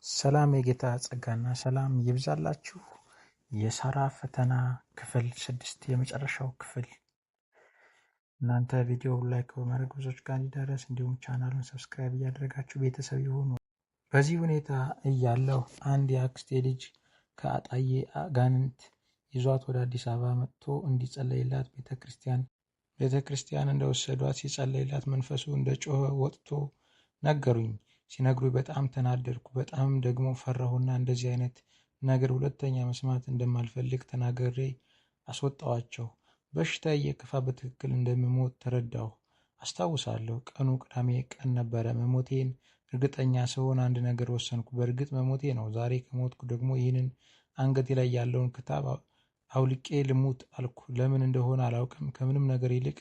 ሰላም የጌታ ጸጋና ሰላም ይብዛላችሁ። የሳራ ፈተና ክፍል 6 የመጨረሻው ክፍል። እናንተ ቪዲዮ ላይክ በማድረግ ብዙዎች ጋር እንዲደርስ እንዲሁም ቻናሉን ሰብስክራይብ እያደረጋችሁ ቤተሰብ ይሁኑ። በዚህ ሁኔታ እያለሁ አንድ የአክስቴ ልጅ ከአጣዬ አጋንንት ይዟት ወደ አዲስ አበባ መጥቶ እንዲጸለይላት ቤተክርስቲያን እንደወሰዷት ሲጸለይላት መንፈሱ እንደጮኸ ወጥቶ ነገሩኝ። ሲነግሩኝ በጣም ተናደድኩ። በጣም ደግሞ ፈራሁና እንደዚህ አይነት ነገር ሁለተኛ መስማት እንደማልፈልግ ተናግሬ አስወጣዋቸው። በሽታ እየከፋ በትክክል እንደምሞት ተረዳሁ። አስታውሳለሁ፣ ቀኑ ቅዳሜ ቀን ነበረ። መሞቴን እርግጠኛ ስሆን አንድ ነገር ወሰንኩ። በእርግጥ መሞቴ ነው። ዛሬ ከሞትኩ ደግሞ ይህንን አንገቴ ላይ ያለውን ክታብ አውልቄ ልሙት አልኩ። ለምን እንደሆነ አላውቅም። ከምንም ነገር ይልቅ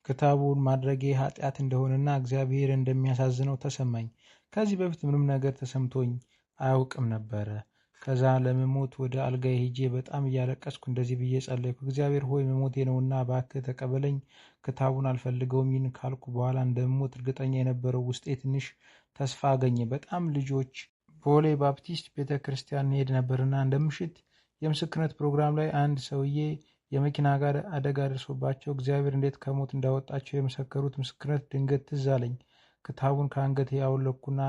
ክታቡን ማድረጌ ኃጢአት እንደሆነና እግዚአብሔር እንደሚያሳዝነው ተሰማኝ። ከዚህ በፊት ምንም ነገር ተሰምቶኝ አያውቅም ነበረ። ከዛ ለመሞት ወደ አልጋዬ ሄጄ በጣም እያለቀስኩ እንደዚህ ብዬ ጸለይኩ። እግዚአብሔር ሆይ መሞቴ ነውና እባክህ ተቀበለኝ። ክታቡን አልፈልገውም። ይህን ካልኩ በኋላ እንደምሞት እርግጠኛ የነበረው ውስጤ ትንሽ ተስፋ አገኘ። በጣም ልጆች ቦሌ ባፕቲስት ቤተክርስቲያን እንሄድ ነበርና እንደ ምሽት የምስክርነት ፕሮግራም ላይ አንድ ሰውዬ የመኪና ጋር አደጋ ደርሶባቸው እግዚአብሔር እንዴት ከሞት እንዳወጣቸው የመሰከሩት ምስክርነት ድንገት ትዝ አለኝ። ክታቡን ከአንገቴ ያወለኩና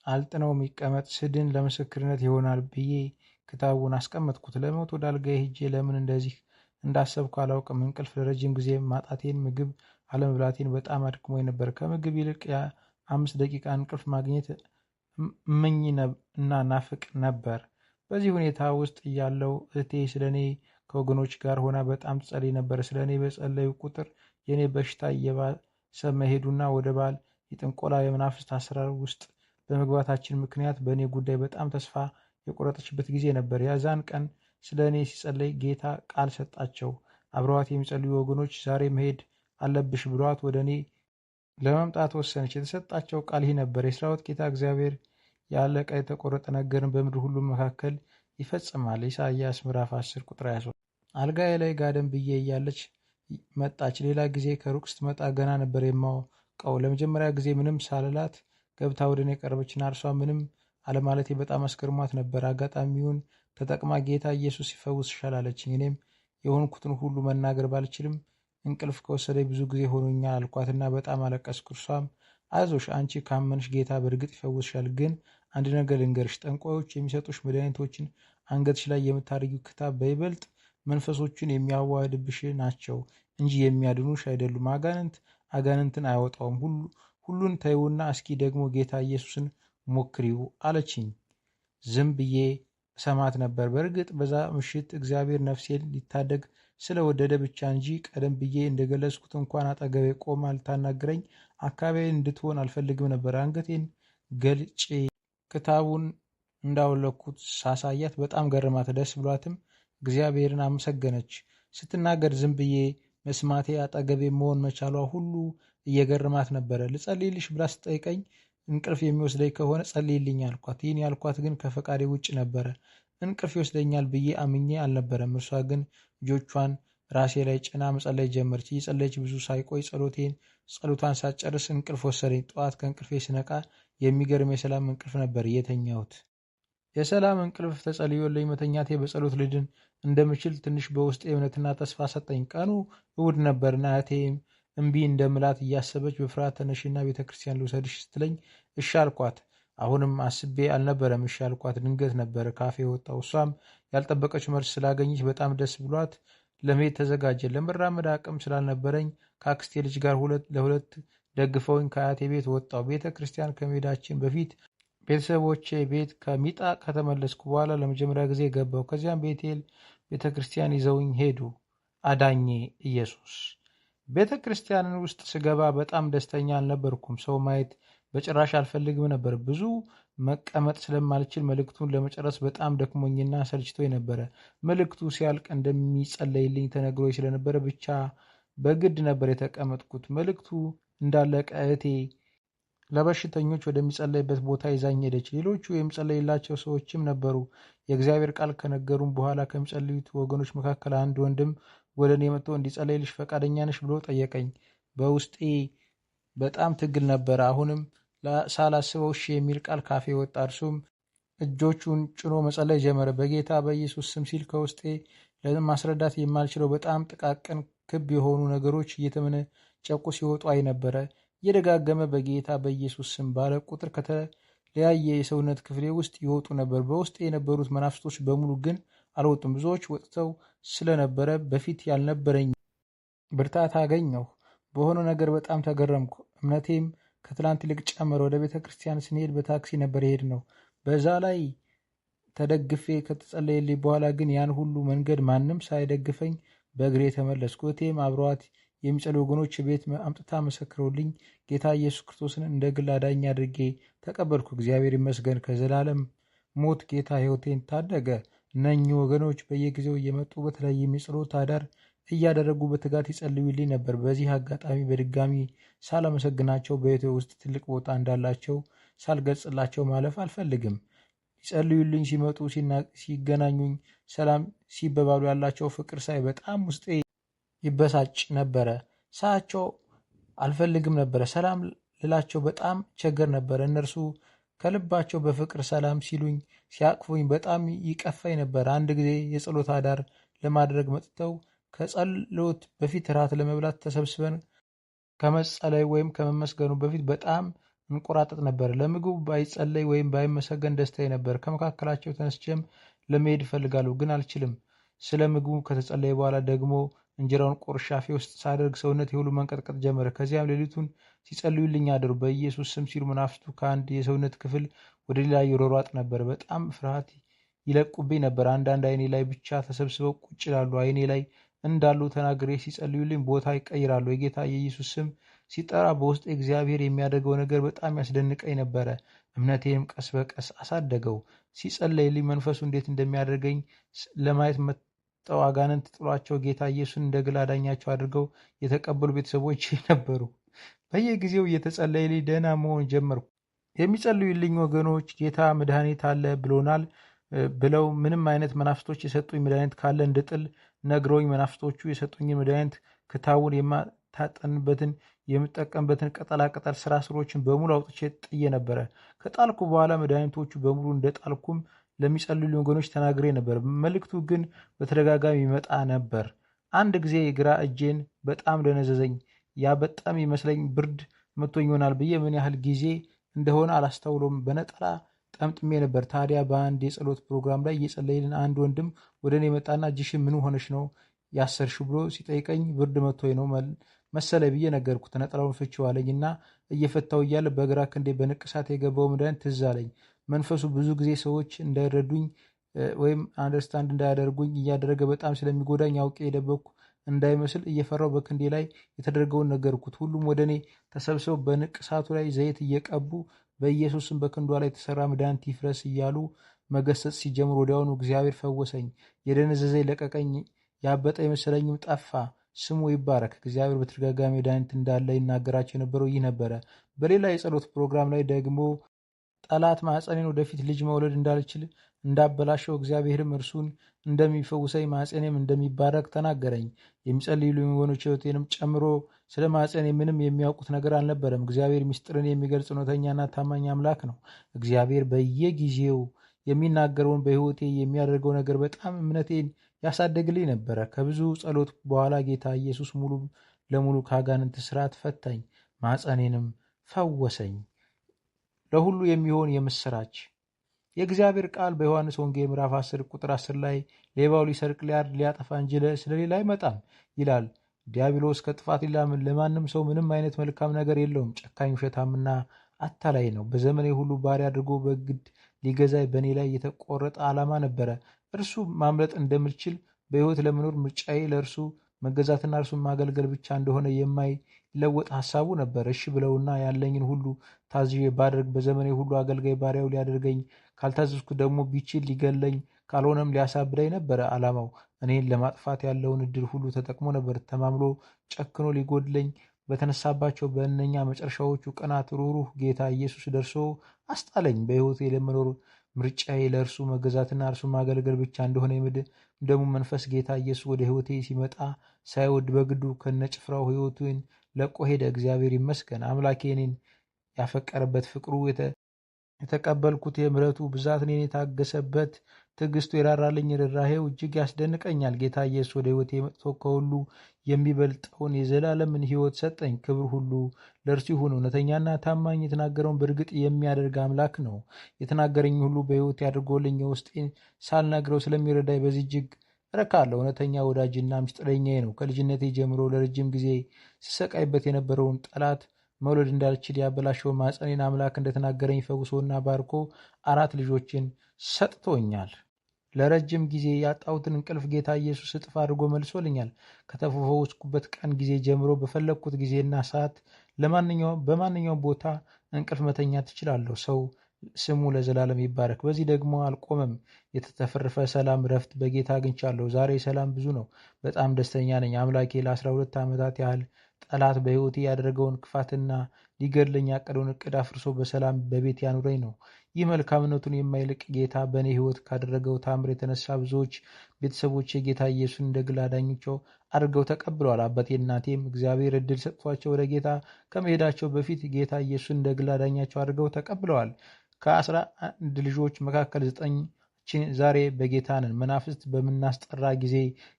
አልጥነው የሚቀመጥ ስድን ለምስክርነት ይሆናል ብዬ ክታቡን አስቀመጥኩት። ለሞት ወደ አልጋዬ ሄጄ ለምን እንደዚህ እንዳሰብኩ አላውቅም። እንቅልፍ ለረጅም ጊዜ ማጣቴን፣ ምግብ አለመብላቴን በጣም አድክሞኝ ነበር። ከምግብ ይልቅ የ5 ደቂቃ እንቅልፍ ማግኘት እመኝ እና ናፍቅ ነበር። በዚህ ሁኔታ ውስጥ እያለው እህቴ ስለኔ ከወገኖች ጋር ሆና በጣም ትጸልይ ነበር። ስለኔ በጸለዩ ቁጥር የኔ በሽታ እየባሰ መሄዱና ወደ ባል የጥንቆላ የመናፍስት አሰራር ውስጥ በመግባታችን ምክንያት በእኔ ጉዳይ በጣም ተስፋ የቆረጠችበት ጊዜ ነበር። ያዛን ቀን ስለ እኔ ሲጸለይ ጌታ ቃል ሰጣቸው። አብረዋት የሚጸልዩ ወገኖች ዛሬ መሄድ አለብሽ ብሏት ወደ እኔ ለመምጣት ወሰነች። የተሰጣቸው ቃል ይህ ነበር: የሰራዊት ጌታ እግዚአብሔር ያለቀ የተቆረጠ ነገርን በምድር ሁሉ መካከል ይፈጽማል። ኢሳይያስ ምዕራፍ 10 ቁጥር 23። አልጋዬ ላይ ጋደም ብዬ እያለች መጣች። ሌላ ጊዜ ከሩቅ ስትመጣ ገና ነበር የማውቀው። ለመጀመሪያ ጊዜ ምንም ሳልላት ገብታ ወደ እኔ ቀረበችና እርሷ ምንም አለማለቴ በጣም አስገርሟት ነበር። አጋጣሚውን ተጠቅማ ጌታ ኢየሱስ ይፈውስሻል አለችኝ። እኔም የሆንኩትን ሁሉ መናገር ባልችልም እንቅልፍ ከወሰደኝ ብዙ ጊዜ ሆኖኛል አልኳትና በጣም አለቀስኩ። እርሷም አይዞሽ፣ አንቺ ካመንሽ ጌታ በእርግጥ ይፈውስሻል። ግን አንድ ነገር ልንገርሽ፣ ጠንቋዮች የሚሰጡሽ መድኃኒቶችን አንገትሽ ላይ የምታደርጊው ክታብ በይበልጥ መንፈሶችን የሚያዋህድብሽ ናቸው እንጂ የሚያድኑሽ አይደሉም። አጋንንትን አያወጣውም። ሁሉን ተይውና እስኪ ደግሞ ጌታ ኢየሱስን ሞክሪው አለችኝ። ዝም ብዬ እሰማት ነበር። በእርግጥ በዛ ምሽት እግዚአብሔር ነፍሴን ሊታደግ ስለወደደ ብቻ እንጂ ቀደም ብዬ እንደገለጽኩት እንኳን አጠገቤ ቆማ ልታናግረኝ አካባቢ እንድትሆን አልፈልግም ነበር። አንገቴን ገልጬ ክታቡን እንዳወለኩት ሳሳያት በጣም ገረማት። ደስ ብሏትም እግዚአብሔርን አመሰገነች። ስትናገር ዝም ብዬ መስማቴ አጠገቤ መሆን መቻሏ ሁሉ እየገረማት ነበረ። ልጸልይልሽ ብላ ስጠይቀኝ እንቅልፍ የሚወስደኝ ከሆነ ጸልይልኝ አልኳት። ይህን ያልኳት ግን ከፈቃዴ ውጭ ነበረ። እንቅልፍ ይወስደኛል ብዬ አምኜ አልነበረም። እርሷ ግን እጆቿን ራሴ ላይ ጭና መጸለይ ጀመረች። እየጸለየች ብዙ ሳይቆይ ጸሎቷን ሳጨርስ እንቅልፍ ወሰደኝ። ጠዋት ከእንቅልፌ ስነቃ የሚገርም የሰላም እንቅልፍ ነበር የተኛሁት። የሰላም እንቅልፍ ተጸልዮልኝ መተኛቴ በጸሎት ልድን እንደምችል ትንሽ በውስጤ እምነትና ተስፋ ሰጠኝ። ቀኑ እሑድ ነበርና እህቴም እምቢ እንደምላት እያሰበች በፍርሃት ተነሽና ቤተክርስቲያን ልውሰድሽ ስትለኝ እሺ አልኳት። አሁንም አስቤ አልነበረም እሺ አልኳት። ድንገት ነበረ ካፌ ወጣው። እሷም ያልጠበቀች መልስ ስላገኘች በጣም ደስ ብሏት ለመሄድ ተዘጋጀ። ለመራመድ አቅም ስላልነበረኝ ከአክስቴ ልጅ ጋር ለሁለት ደግፈውኝ ከአያቴ ቤት ወጣው። ቤተ ክርስቲያን ከመሄዳችን በፊት ቤተሰቦቼ ቤት ከሚጣ ከተመለስኩ በኋላ ለመጀመሪያ ጊዜ ገባው። ከዚያም ቤቴል ቤተ ክርስቲያን ይዘውኝ ሄዱ። አዳኜ ኢየሱስ። ቤተ ክርስቲያንን ውስጥ ስገባ በጣም ደስተኛ አልነበርኩም። ሰው ማየት በጭራሽ አልፈልግም ነበር። ብዙ መቀመጥ ስለማልችል መልእክቱን ለመጨረስ በጣም ደክሞኝና ሰልችቶኝ ነበረ። መልእክቱ ሲያልቅ እንደሚጸለይልኝ ተነግሮኝ ስለነበረ ብቻ በግድ ነበር የተቀመጥኩት። መልእክቱ እንዳለቀ እህቴ ለበሽተኞች ወደሚጸለይበት ቦታ ይዛኝ ሄደች። ሌሎቹ የሚጸለይላቸው ሰዎችም ነበሩ። የእግዚአብሔር ቃል ከነገሩም በኋላ ከሚጸልዩት ወገኖች መካከል አንድ ወንድም ወደ እኔ መጥቶ እንዲጸለይልሽ ፈቃደኛ ነሽ ብሎ ጠየቀኝ። በውስጤ በጣም ትግል ነበረ። አሁንም ሳላስበው እሺ የሚል ቃል ካፌ ወጣ። እርሱም እጆቹን ጭኖ መጸለይ ጀመረ። በጌታ በኢየሱስ ስም ሲል ከውስጤ ለማስረዳት የማልችለው በጣም ጥቃቅን ክብ የሆኑ ነገሮች እየተመነጨቁ ሲወጡ አይ ነበረ። እየደጋገመ በጌታ በኢየሱስ ስም ባለ ቁጥር ከተለያየ የሰውነት ክፍሌ ውስጥ ይወጡ ነበር። በውስጤ የነበሩት መናፍስቶች በሙሉ ግን አልወጡም። ብዙዎች ወጥተው ስለነበረ በፊት ያልነበረኝ ብርታት አገኘሁ። በሆነው ነገር በጣም ተገረምኩ። እምነቴም ከትላንት ይልቅ ጨመረ። ወደ ቤተ ክርስቲያን ስንሄድ በታክሲ ነበር የሄድነው። በዛ ላይ ተደግፌ ከተጸለየልኝ በኋላ ግን ያን ሁሉ መንገድ ማንም ሳይደግፈኝ በእግሬ ተመለስኩ። እህቴም አብረዋት የሚጸልዩ ወገኖች ቤት አምጥታ መሰክረውልኝ ጌታ ኢየሱስ ክርስቶስን እንደ ግል አዳኝ አድርጌ ተቀበልኩ። እግዚአብሔር ይመስገን። ከዘላለም ሞት ጌታ ሕይወቴን ታደገ። እነኚህ ወገኖች በየጊዜው እየመጡ በተለያየ የጸሎት አዳር እያደረጉ በትጋት ይጸልዩልኝ ነበር። በዚህ አጋጣሚ በድጋሚ ሳላመሰግናቸው በሕይወቴ ውስጥ ትልቅ ቦታ እንዳላቸው ሳልገልጽላቸው ማለፍ አልፈልግም። ይጸልዩልኝ ሲመጡ ሲገናኙኝ ሰላም ሲበባሉ ያላቸው ፍቅር ሳይ በጣም ውስጤ ይበሳጭ ነበረ። ሳያቸው አልፈልግም ነበረ። ሰላም ልላቸው በጣም ቸገር ነበረ። እነርሱ ከልባቸው በፍቅር ሰላም ሲሉኝ ሲያቅፉኝ በጣም ይቀፋኝ ነበር። አንድ ጊዜ የጸሎት አዳር ለማድረግ መጥተው ከጸሎት በፊት ራት ለመብላት ተሰብስበን ከመጸለይ ወይም ከመመስገኑ በፊት በጣም እንቆራጠጥ ነበር። ለምግቡ ባይጸለይ ወይም ባይመሰገን ደስታዬ ነበር። ከመካከላቸው ተነስቼም ለመሄድ እፈልጋለሁ፣ ግን አልችልም። ስለ ምግቡ ከተጸለየ በኋላ ደግሞ እንጀራውን ቆርሻፌ ውስጥ ሳደርግ ሰውነት የሁሉ መንቀጥቀጥ ጀመረ። ከዚያም ሌሊቱን ሲጸልዩልኝ አደሩ። በኢየሱስ ስም ሲሉ መናፍስቱ ከአንድ የሰውነት ክፍል ወደ ሌላ ይሯሯጥ ነበር። በጣም ፍርሃት ይለቁብኝ ነበር። አንዳንድ አይኔ ላይ ብቻ ተሰብስበው ቁጭ ይላሉ። አይኔ ላይ እንዳሉ ተናግሬ ሲጸልዩልኝ ቦታ ይቀይራሉ። የጌታ የኢየሱስ ስም ሲጠራ በውስጥ እግዚአብሔር የሚያደርገው ነገር በጣም ያስደንቀኝ ነበረ። እምነቴንም ቀስ በቀስ አሳደገው። ሲጸለይልኝ መንፈሱ እንዴት እንደሚያደርገኝ ለማየት መጥተው አጋንንት ጥሏቸው ጌታ ኢየሱስን እንደ ግል አዳኛቸው አድርገው የተቀበሉ ቤተሰቦች ነበሩ። በየጊዜው እየተጸለየልኝ ደህና መሆን ጀመርኩ። የሚጸልዩልኝ ወገኖች ጌታ መድኃኒት አለ ብሎናል ብለው ምንም አይነት መናፍስቶች የሰጡኝ መድኃኒት ካለ እንድጥል ነግረውኝ መናፍስቶቹ የሰጡኝን መድኃኒት ክታቡን የማታጠንበትን የምጠቀምበትን ቅጠላቅጠል ስራ ስሮችን በሙሉ አውጥቼ ጥዬ ነበረ። ከጣልኩ በኋላ መድኃኒቶቹ በሙሉ እንደ ጣልኩም ለሚጸልዩልኝ ወገኖች ተናግሬ ነበር። መልእክቱ ግን በተደጋጋሚ ይመጣ ነበር። አንድ ጊዜ የግራ እጄን በጣም ደነዘዘኝ። ያ በጣም ይመስለኝ ብርድ መቶኝ ይሆናል ብዬ ምን ያህል ጊዜ እንደሆነ አላስተውሎም። በነጠላ ጠምጥሜ ነበር። ታዲያ በአንድ የጸሎት ፕሮግራም ላይ እየጸለይልን አንድ ወንድም ወደ እኔ መጣና እጅሽን ምን ሆነሽ ነው ያሰርሽው ብሎ ሲጠይቀኝ ብርድ መቶኝ ነው መሰለ ብዬ ነገርኩት። ነጠላውን ፍቺው አለኝ እና እየፈታው እያለ በግራ ክንዴ በንቅሳት የገባው መድኃኒት ትዝ አለኝ። መንፈሱ ብዙ ጊዜ ሰዎች እንዳይረዱኝ ወይም አንደርስታንድ እንዳያደርጉኝ እያደረገ በጣም ስለሚጎዳኝ አውቄ የደበቅኩ እንዳይመስል እየፈራው በክንዴ ላይ የተደረገውን ነገርኩት። ሁሉም ወደ እኔ ተሰብስበው በንቅሳቱ ላይ ዘይት እየቀቡ በኢየሱስም በክንዷ ላይ የተሰራ መድኃኒት ይፍረስ እያሉ መገሰጽ ሲጀምሩ ወዲያውኑ እግዚአብሔር ፈወሰኝ። የደነዘዘኝ ለቀቀኝ። ያበጠ የመሰለኝም ጠፋ። ስሙ ይባረክ። እግዚአብሔር በተደጋጋሚ መድኃኒት እንዳለ ይናገራቸው የነበረው ይህ ነበረ። በሌላ የጸሎት ፕሮግራም ላይ ደግሞ ጠላት ማዕፀኔን ወደፊት ልጅ መውለድ እንዳልችል እንዳበላሸው እግዚአብሔርም እርሱን እንደሚፈውሰኝ ማዕፀኔም እንደሚባረክ ተናገረኝ። የሚጸልዩልኝ ወገኖች ሕይወቴንም ጨምሮ ስለ ማዕፀኔ ምንም የሚያውቁት ነገር አልነበረም። እግዚአብሔር ምስጢርን የሚገልጽ እውነተኛና ታማኝ አምላክ ነው። እግዚአብሔር በየጊዜው የሚናገረውን በሕይወቴ የሚያደርገው ነገር በጣም እምነቴን ያሳደግልኝ ነበረ። ከብዙ ጸሎት በኋላ ጌታ ኢየሱስ ሙሉ ለሙሉ ከአጋንንት ስርዓት ፈታኝ፣ ማዕፀኔንም ፈወሰኝ። ለሁሉ የሚሆን የምስራች የእግዚአብሔር ቃል በዮሐንስ ወንጌል ምዕራፍ 10 ቁጥር 10 ላይ ሌባው ሊሰርቅ ሊያርድ ሊያጠፋ እንጂ ስለሌላ አይመጣም ይላል። ዲያብሎስ ከጥፋት ሊላምን ለማንም ሰው ምንም አይነት መልካም ነገር የለውም። ጨካኝ ውሸታምና አታላይ ነው። በዘመኔ ሁሉ ባሪያ አድርጎ በግድ ሊገዛኝ በእኔ ላይ የተቆረጠ ዓላማ ነበረ። እርሱ ማምለጥ እንደምችል በሕይወት ለመኖር ምርጫዬ ለእርሱ መገዛትና እርሱን ማገልገል ብቻ እንደሆነ የማይለወጥ ሐሳቡ ነበር። እሺ ብለውና ያለኝን ሁሉ ታዝዤ ባደርግ በዘመኔ ሁሉ አገልጋይ ባሪያው ሊያደርገኝ፣ ካልታዘዝኩ ደግሞ ቢችል ሊገለኝ፣ ካልሆነም ሊያሳብደኝ ነበረ ዓላማው። እኔን ለማጥፋት ያለውን እድል ሁሉ ተጠቅሞ ነበር። ተማምሎ ጨክኖ ሊጎድለኝ በተነሳባቸው በእነኛ መጨረሻዎቹ ቀናት ሩህሩህ ጌታ ኢየሱስ ደርሶ አስጣለኝ። በሕይወቴ ለመኖር ምርጫዬ ለእርሱ መገዛትና እርሱን ማገልገል ብቻ እንደሆነ ደግሞ መንፈስ ጌታ ኢየሱስ ወደ ሕይወቴ ሲመጣ ሳይወድ በግዱ ከነጭፍራው ሕይወቱን ለቆ ሄደ። እግዚአብሔር ይመስገን። አምላኬ እኔን ያፈቀረበት ፍቅሩ የተቀበልኩት የምሕረቱ ብዛት እኔን የታገሰበት ትዕግስቱ የራራልኝ ርኅራኄው እጅግ ያስደንቀኛል። ጌታ ኢየሱስ ወደ ሕይወቴ መጥቶ ከሁሉ የሚበልጠውን የዘላለምን ሕይወት ሰጠኝ። ክብር ሁሉ ለእርሱ ይሁን። እውነተኛና ታማኝ የተናገረውን በእርግጥ የሚያደርግ አምላክ ነው። የተናገረኝ ሁሉ በሕይወቴ አድርጎልኝ የውስጤን ሳልነግረው ስለሚረዳኝ በዚህ እጅግ እረካለሁ። እውነተኛ ወዳጅና ምስጢረኛዬ ነው። ከልጅነቴ ጀምሮ ለረጅም ጊዜ ስሰቃይበት የነበረውን ጠላት መውለድ እንዳልችል ያበላሸውን ማኅፀኔን አምላክ እንደተናገረኝ ፈውሶና ባርኮ 4 ልጆችን ሰጥቶኛል። ለረጅም ጊዜ ያጣሁትን እንቅልፍ ጌታ ኢየሱስ እጥፍ አድርጎ መልሶልኛል። ከተፈወስኩበት ቀን ጊዜ ጀምሮ በፈለግኩት ጊዜና ሰዓት በማንኛውም ቦታ እንቅልፍ መተኛት እችላለሁ። ሰው ስሙ ለዘላለም ይባረክ። በዚህ ደግሞ አልቆመም። የተተረፈ ሰላም፣ ረፍት በጌታ አግኝቻለሁ። ዛሬ ሰላም ብዙ ነው። በጣም ደስተኛ ነኝ። አምላኬ ለ12 ዓመታት ያህል ጠላት በሕይወቴ ያደረገውን ክፋትና ሊገድለኝ ያቀደውን እቅድ አፍርሶ በሰላም በቤት ያኑረኝ ነው። ይህ መልካምነቱን የማይልቅ ጌታ በእኔ ሕይወት ካደረገው ታምር የተነሳ ብዙዎች ቤተሰቦች የጌታ ኢየሱስን እንደ ግል አዳኛቸው አድርገው ተቀብለዋል። አባቴ እናቴም እግዚአብሔር ዕድል ሰጥቷቸው ወደ ጌታ ከመሄዳቸው በፊት ጌታ ኢየሱስን እንደ ግል አዳኛቸው አድርገው ተቀብለዋል። ከ11 ልጆች መካከል 9ችን ዛሬ በጌታ ነን። መናፍስት በምናስጠራ ጊዜ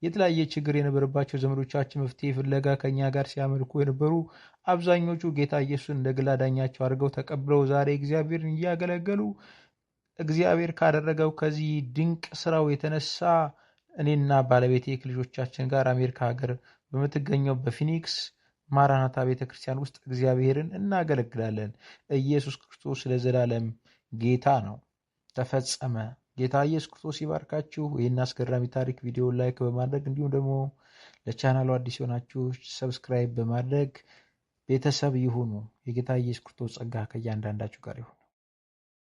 የተለያየ ችግር የነበረባቸው ዘመዶቻችን መፍትሄ ፍለጋ ከኛ ጋር ሲያመልኩ የነበሩ አብዛኞቹ ጌታ ኢየሱስን እንደ ግል አዳኛቸው አድርገው ተቀብለው ዛሬ እግዚአብሔርን እያገለገሉ እግዚአብሔር ካደረገው ከዚህ ድንቅ ስራው የተነሳ እኔና ባለቤቴ ከልጆቻችን ጋር አሜሪካ ሀገር በምትገኘው በፊኒክስ ማራናታ ቤተክርስቲያን ውስጥ እግዚአብሔርን እናገለግላለን። ኢየሱስ ክርስቶስ ለዘላለም ጌታ ነው። ተፈጸመ። ጌታ ኢየሱስ ክርስቶስ ይባርካችሁ። ይህን አስገራሚ ታሪክ ቪዲዮ ላይክ በማድረግ እንዲሁም ደግሞ ለቻናሉ አዲስ የሆናችሁ ሰብስክራይብ በማድረግ ቤተሰብ ይሁኑ። የጌታ ኢየሱስ ክርስቶስ ጸጋ ከእያንዳንዳችሁ ጋር ይሁን።